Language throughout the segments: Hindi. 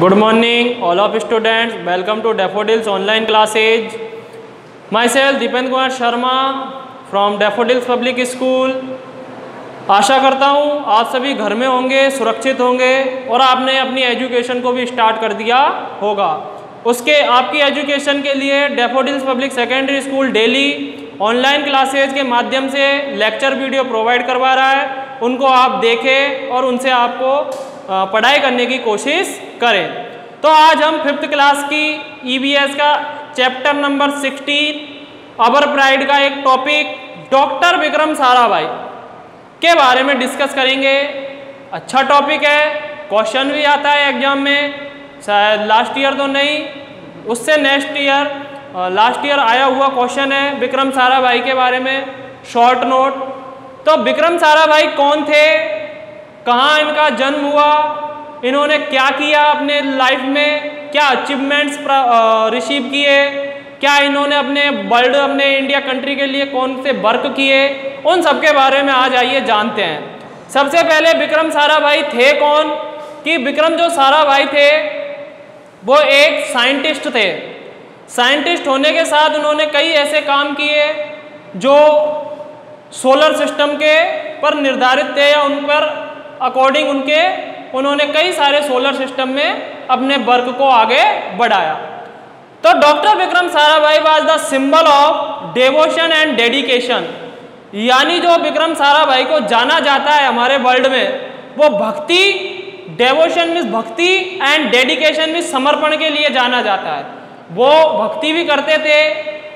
Good morning, all of students. Welcome to Daffodils online classes. Myself Deepen Kumar Sharma from Daffodils Public School. आशा करता हूँ आप सभी घर में होंगे, सुरक्षित होंगे और आपने अपनी एजुकेशन को भी स्टार्ट कर दिया होगा। उसके आपकी एजुकेशन के लिए daffodils public secondary school daily online classes के माध्यम से लेक्चर वीडियो प्रोवाइड करवा रहा है। उनको आप देखें और उनसे आपको पढ़ाई करने की कोशिश करें। तो आज हम 5th क्लास की EVS का चैप्टर नंबर 16 अबर प्राइड का एक टॉपिक डॉक्टर विक्रम साराभाई के बारे में डिस्कस करेंगे। अच्छा टॉपिक है, क्वेश्चन भी आता है एग्जाम में, शायद लास्ट ईयर तो नहीं, उससे नेक्स्ट ईयर लास्ट ईयर आया हुआ क्वेश्चन है विक्रम साराभाई के बारे में, शॉर्ट नोट। तो विक्रम साराभाई कौन थे, कहाँ इनका जन्म हुआ, इन्होंने क्या किया अपने लाइफ में, क्या अचीवमेंट्स रिसीव किए, क्या इन्होंने अपने इंडिया कंट्री के लिए कौन से वर्क किए, उन सब के बारे में आज आइए जानते हैं। सबसे पहले विक्रम साराभाई थे कौन, कि विक्रम जो साराभाई थे वो एक साइंटिस्ट थे। साइंटिस्ट होने के साथ उन्होंने कई ऐसे काम किए जो सोलर सिस्टम के पर निर्धारित थे या उन पर अकॉर्डिंग उन्होंने कई सारे सोलर सिस्टम में अपने वर्क को आगे बढ़ाया। तो doctor Vikram Sarabhai was the symbol of devotion and dedication, यानी जो विक्रम साराभाई को जाना जाता है हमारे वर्ल्ड में, वो भक्ति, डेवोशन मीन्स भक्ति एंड डेडिकेशन मीन्स समर्पण के लिए जाना जाता है। वो भक्ति भी करते थे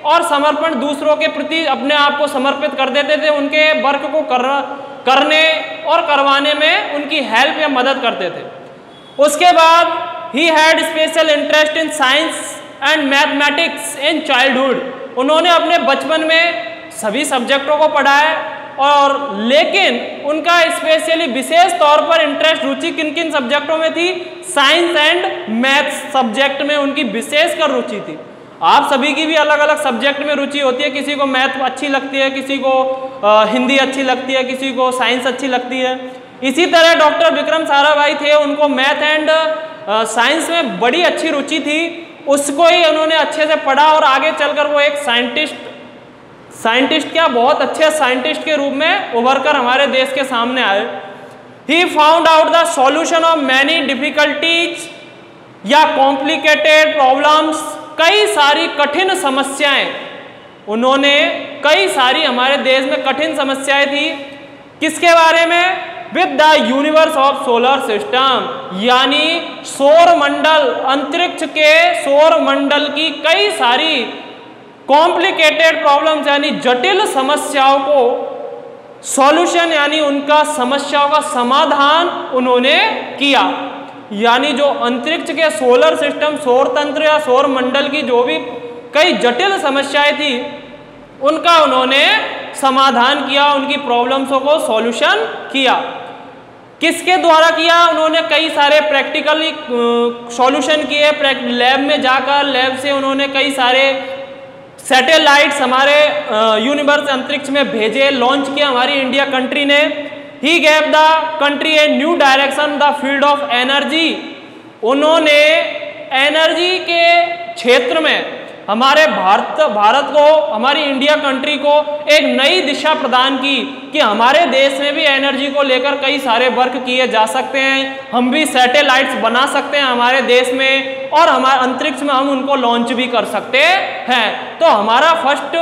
और समर्पण दूसरों के प्रति अपने आप को समर्पित कर देते थे, उनके वर्क को करने और करवाने में उनकी हेल्प या मदद करते थे। उसके बाद he had special interest in science and mathematics in childhood. उन्होंने अपने बचपन में सभी सब्जेक्टों को पढ़ा है और लेकिन उनका स्पेशली विशेष तौर पर इंटरेस्ट, रुचि किन किन सब्जेक्टों में थी, साइंस एंड मैथ्स सब्जेक्ट में उनकी विशेषकर रुचि थी। आप सभी की भी अलग अलग सब्जेक्ट में रुचि होती है, किसी को मैथ अच्छी लगती है, किसी को हिंदी अच्छी लगती है, किसी को साइंस अच्छी लगती है। इसी तरह डॉक्टर विक्रम साराभाई थे, उनको मैथ एंड साइंस में बड़ी अच्छी रुचि थी, उसको ही उन्होंने अच्छे से पढ़ा और आगे चलकर वो एक साइंटिस्ट क्या बहुत अच्छे साइंटिस्ट के रूप में उभर कर हमारे देश के सामने आए। He found out the solution of many difficulties या कॉम्प्लिकेटेड प्रॉब्लम्स, कई सारी कठिन समस्याएं उन्होंने, कई सारी हमारे देश में कठिन समस्याएं थी। किसके बारे में, with the universe of solar system, यानी सौर मंडल, अंतरिक्ष के सौर मंडल की कई सारी कॉम्प्लिकेटेड प्रॉब्लम्स यानी जटिल समस्याओं को सॉल्यूशन यानी उनका समस्याओं का समाधान उन्होंने किया। यानी जो अंतरिक्ष के सोलर सिस्टम, सौर तंत्र या सौर मंडल की जो भी कई जटिल समस्याएं थी उनका उन्होंने समाधान किया, उनकी प्रॉब्लम्सों को सॉल्यूशन किया। किसके द्वारा किया, उन्होंने कई सारे प्रैक्टिकली सॉल्यूशन किए, लैब में जाकर, लैब से उन्होंने कई सारे सैटेलाइट्स हमारे यूनिवर्स अंतरिक्ष में भेजे, लॉन्च किया हमारी इंडिया कंट्री ने। He gave the country a new direction the field of energy। उन्होंने एनर्जी के क्षेत्र में हमारे भारत को, हमारी इंडिया कंट्री को एक नई दिशा प्रदान की कि हमारे देश में भी एनर्जी को लेकर कई सारे वर्क किए जा सकते हैं, हम भी सैटेलाइट्स बना सकते हैं हमारे देश में और हमारे अंतरिक्ष में हम उनको लॉन्च भी कर सकते हैं। तो हमारा फर्स्ट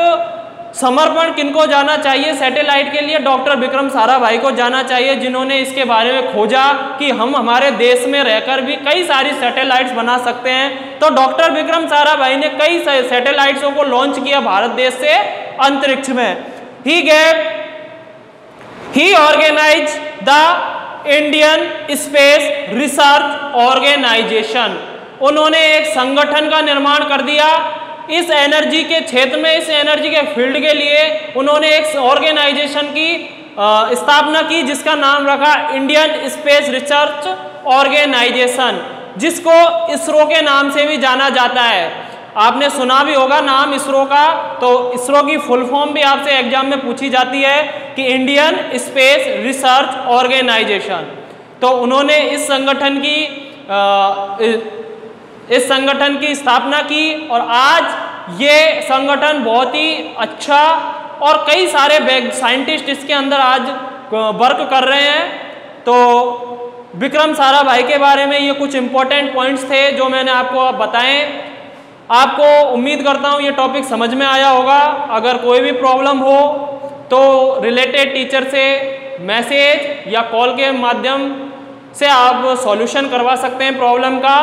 समर्पण किनको जाना चाहिए सैटेलाइट के लिए, डॉक्टर विक्रम साराभाई को जाना चाहिए, जिन्होंने इसके बारे में खोजा कि हम हमारे देश में रहकर भी कई सारी सैटेलाइट्स बना सकते हैं। तो डॉक्टर विक्रम साराभाई ने कई सैटेलाइट्सों को लॉन्च किया भारत देश से अंतरिक्ष में। He organised the Indian Space Research Organisation. उन्होंने एक संगठन का निर्माण कर दिया इस एनर्जी के क्षेत्र में, इस एनर्जी के फील्ड के लिए उन्होंने एक ऑर्गेनाइजेशन की स्थापना की जिसका नाम रखा इंडियन स्पेस रिसर्च ऑर्गेनाइजेशन, जिसको इसरो के नाम से भी जाना जाता है। आपने सुना भी होगा नाम इसरो का, तो इसरो की फुल फॉर्म भी आपसे एग्जाम में पूछी जाती है कि इंडियन स्पेस रिसर्च ऑर्गेनाइजेशन। तो उन्होंने इस संगठन की इस संगठन की स्थापना की और आज ये संगठन बहुत ही अच्छा और कई सारे साइंटिस्ट इसके अंदर आज वर्क कर रहे हैं। तो विक्रम साराभाई के बारे में ये कुछ इंपॉर्टेंट पॉइंट्स थे जो मैंने आपको बताए। आपको उम्मीद करता हूँ ये टॉपिक समझ में आया होगा। अगर कोई भी प्रॉब्लम हो तो रिलेटेड टीचर से मैसेज या कॉल के माध्यम से आप सॉल्यूशन करवा सकते हैं प्रॉब्लम का।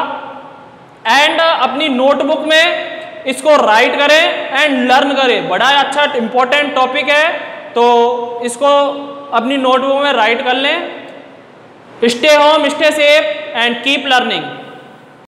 एंड अपनी नोटबुक में इसको राइट करें एंड लर्न करें। बड़ा अच्छा इंपॉर्टेंट टॉपिक है, तो इसको अपनी नोटबुक में राइट कर लें। Stay home, stay safe and keep learning.